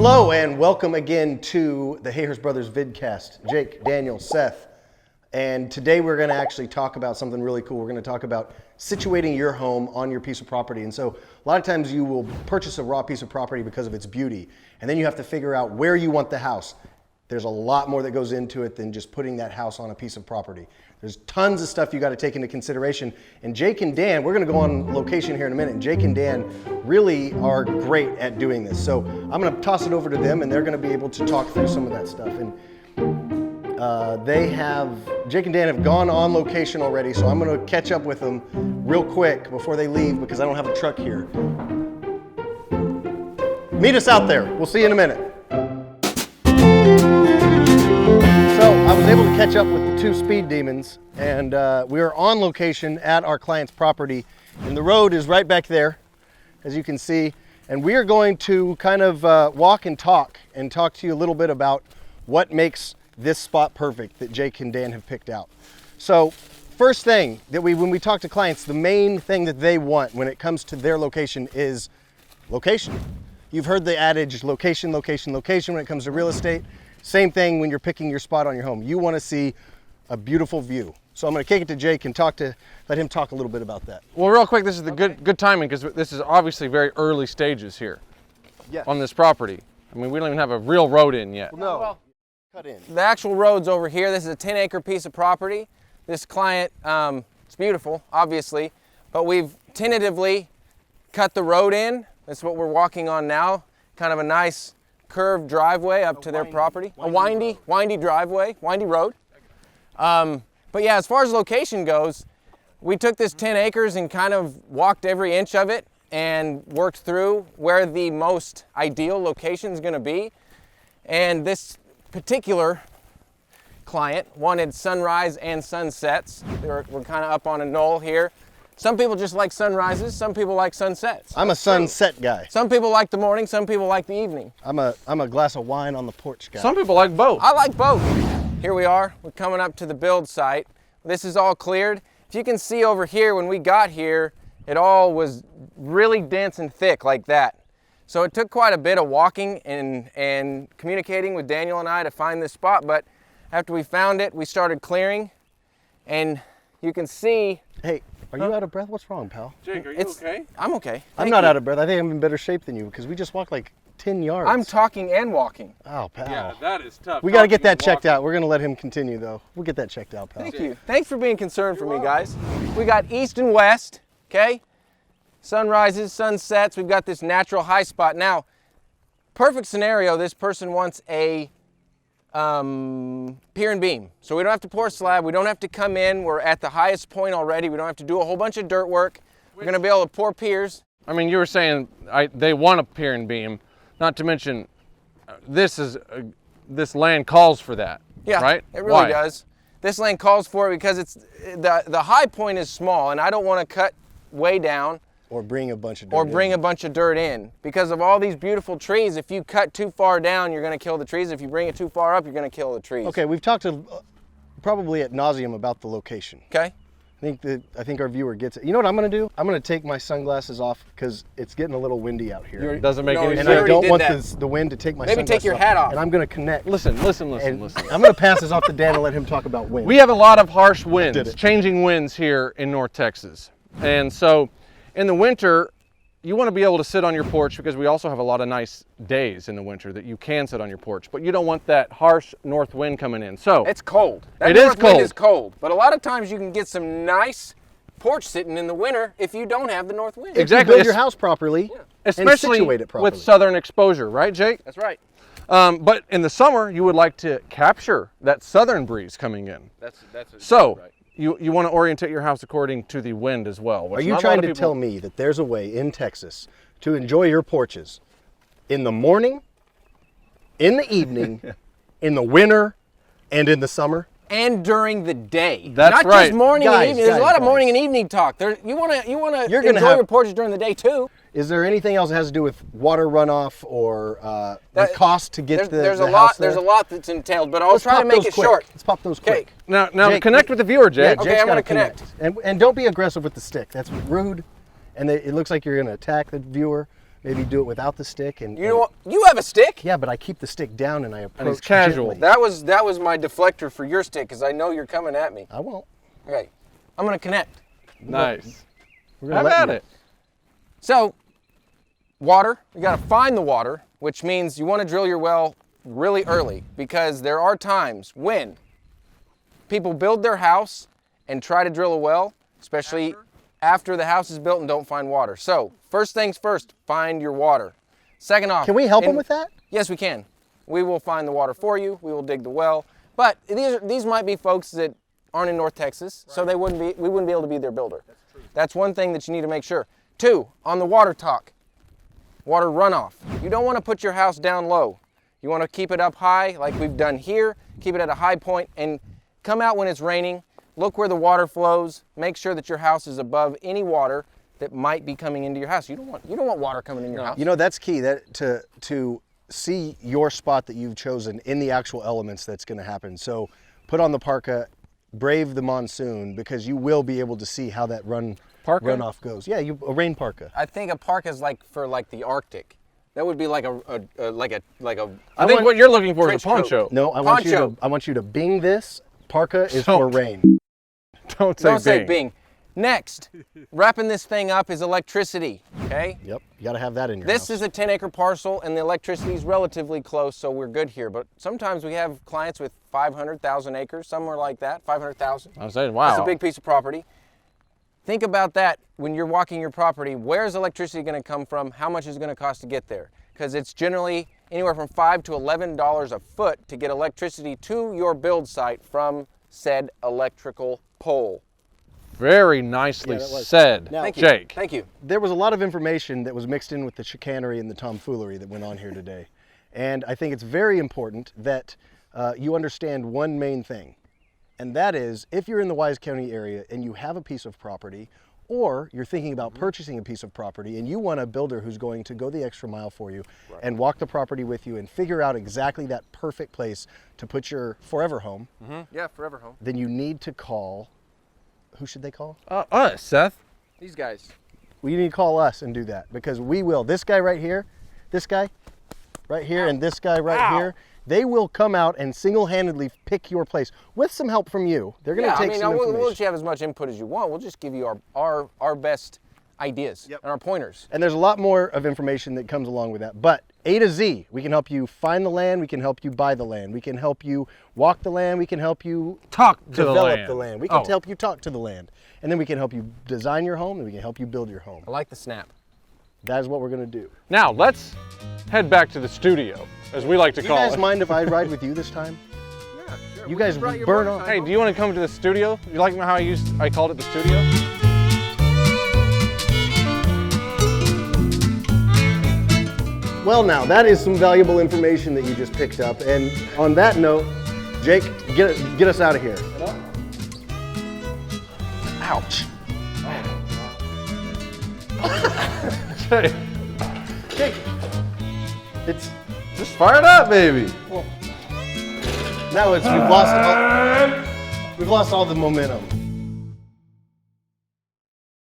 Hello and welcome again to the Hayhurst Brothers Vidcast. Jake, Daniel, Seth. And today we're going to actually talk about something really cool. We're going to talk about situating your home on your piece of property. And so a lot of times you will purchase a raw piece of property because of its beauty. And then you have to figure out where you want the house. There's a lot more that goes into it than just putting that house on a piece of property. There's tons of stuff you got to take into consideration. And Jake and Dan, we're going to go on location here in a minute. And Jake and Dan really are great at doing this. So I'm going to toss it over to them and they're going to be able to talk through some of that stuff. And Jake and Dan have gone on location already. So I'm going to catch up with them real quick before they leave because I don't have a truck here. Meet us out there. We'll see you in a minute. So I was able to catch up with the two speed demons and we are on location at our client's property and the road is right back there, as you can see, and we are going to kind of walk and talk to you a little bit about what makes this spot perfect that Jake and Dan have picked out. So first thing that when we talk to clients, the main thing that they want when it comes to their location is location. You've heard the adage, location, location, location when it comes to real estate. Same thing when you're picking your spot on your home. You want to see a beautiful view. So I'm going to kick it to Jake and let him talk a little bit about that. Well, real quick, this is the good timing because this is obviously very early stages here on this property. I mean, we don't even have a real road in yet. No, cut in. The actual road's over here. This is a 10-acre piece of property. This client, it's beautiful, obviously, but we've tentatively cut the road in. That's what we're walking on now. Kind of a nice curved driveway up to their property. A windy driveway, windy road. But yeah, as far as location goes, we took this 10 acres and kind of walked every inch of it and worked through where the most ideal location is going to be. And this particular client wanted sunrise and sunsets. We're kind of up on a knoll here. Some people just like sunrises, some people like sunsets. I'm a sunset guy. Some people like the morning, some people like the evening. I'm a glass of wine on the porch guy. Some people like both. I like both. Here we are, we're coming up to the build site. This is all cleared. If you can see over here, when we got here, it all was really dense and thick like that. So it took quite a bit of walking and communicating with Daniel and I to find this spot, but after we found it, we started clearing, and you can see. Hey. Are you out of breath? What's wrong, pal? Jake, are you okay? I'm okay. I'm not out of breath. I think I'm in better shape than you because we just walked like 10 yards. I'm talking and walking. Oh, pal. Yeah, that is tough. We got to get that checked out. We're going to let him continue, though. We'll get that checked out, pal. Thank you. Thanks for being concerned for me, guys. We got east and west, okay? Sunrises, sunsets. We've got this natural high spot. Now, perfect scenario, this person wants a pier and beam. So we don't have to pour a slab, we don't have to come in, we're at the highest point already, we don't have to do a whole bunch of dirt work. We're going to be able to pour piers. I mean, you were saying they want a pier and beam, not to mention this land calls for that. Yeah, right? It really does. This land calls for it because it's the high point is small and I don't want to cut way down. Or bring a bunch of dirt in. Because of all these beautiful trees, if you cut too far down, you're going to kill the trees. If you bring it too far up, you're going to kill the trees. Okay, we've talked probably ad nauseum about the location. Okay. I think our viewer gets it. You know what I'm going to do? I'm going to take my sunglasses off because it's getting a little windy out here. It doesn't make any sense. And I don't want the wind to take my sunglasses off. Maybe take your hat off. And I'm going to connect. Listen. I'm going to pass this off to Dan and let him talk about wind. We have a lot of harsh winds, changing winds here in North Texas. And so in the winter, you want to be able to sit on your porch because we also have a lot of nice days in the winter that you can sit on your porch, but you don't want that harsh north wind coming in. So it's cold. That north wind is cold, but a lot of times you can get some nice porch sitting in the winter if you don't have the north wind. Exactly. If you build your house properly, especially and situate it properly. With southern exposure, right, Jake? That's right. But in the summer, you would like to capture that southern breeze coming in. That's right. You want to orientate your house according to the wind as well. Are you trying to tell me that there's a way in Texas to enjoy your porches in the morning, in the evening, in the winter, and in the summer? And during the day. That's Not right. just morning and evening. There's a lot of guys. morning and evening talk. You want to enjoy your porches during the day too. Is there anything else that has to do with water runoff or the cost to get the house there? There's a lot that's entailed, but I'll try to make it short. Let's pop those quick. Now Jake, connect with the viewer, Jake. Yeah, okay, I'm going to connect. And don't be aggressive with the stick. That's rude. And it looks like you're going to attack the viewer. maybe do it without the stick. And You know what? You have a stick? Yeah, but I keep the stick down and I approach it's casual. gently. That was my deflector for your stick because I know you're coming at me. I won't. Okay, I'm gonna connect. Nice. We're Have gonna let at you. it. So, water, you gotta find the water, which means you wanna drill your well really early because there are times when people build their house and try to drill a well, especially after the house is built and don't find water. So, first things first, find your water. Second off, Can we help them with that? Yes, we can. We will find the water for you. We will dig the well. But these might be folks that aren't in North Texas, so we wouldn't be able to be their builder. That's one thing that you need to make sure. 2, on the water talk, water runoff. You don't want to put your house down low. You want to keep it up high like we've done here, keep it at a high point, and come out when it's raining, look where the water flows, make sure that your house is above any water that might be coming into your house. You don't want water coming in your house. You know, that's key, that to see your spot that you've chosen in the actual elements that's gonna happen. So put on the parka, brave the monsoon, because you will be able to see how that runoff goes. Yeah, a rain parka. I think a parka is like for like the Arctic. That would be like a. I think what you're looking for is a trench poncho. coat. No, I want you to bing this. Parka is for rain. Don't say bing. Next, wrapping this thing up is electricity, okay? Yep, you gotta have that in your This house. is a 10-acre parcel and the electricity is relatively close, so we're good here. But sometimes we have clients with 500,000 acres, somewhere like that, 500,000. I was saying, wow. That's a big piece of property. Think about that when you're walking your property. Where's electricity gonna come from? How much is it gonna cost to get there? Because it's generally anywhere from $5 to $11 a foot to get electricity to your build site from said electrical pole. Very nicely Yeah, that was. said, Now- Thank you. Jake. Thank you. There was a lot of information that was mixed in with the chicanery and the tomfoolery that went on here today. And I think it's very important that you understand one main thing. And that is, if you're in the Wise County area and you have a piece of property, or you're thinking about purchasing a piece of property and you want a builder who's going to go the extra mile for you and walk the property with you and figure out exactly that perfect place to put your forever home, Yeah, forever home. then you need to call, who should they call? Us, Seth. These guys. Well, you need to call us and do that, because we will. This guy right here, this guy right here, and this guy right here, they will come out and single-handedly pick your place with some help from you. They're going to take some we'll information. let you have as much input as you want. We'll just give you our best ideas and our pointers. And there's a lot more of information that comes along with that. But A to Z, we can help you find the land, we can help you buy the land, we can help you walk the land, we can help you develop the land. We can help you talk to the land. And then we can help you design your home, and we can help you build your home. I like the snap. That is what we're going to do. Now, let's head back to the studio, as we like to Do you call guys it. mind if I ride with you this time? Yeah, sure. You guys burn off. Hey, do you want to come to the studio? You like how I called it the studio? Well, now, that is some valuable information that you just picked up. And on that note, Jake, get us out of here. Ouch. Hey, Jake, it's, just fire it up, baby. now we've lost all the momentum.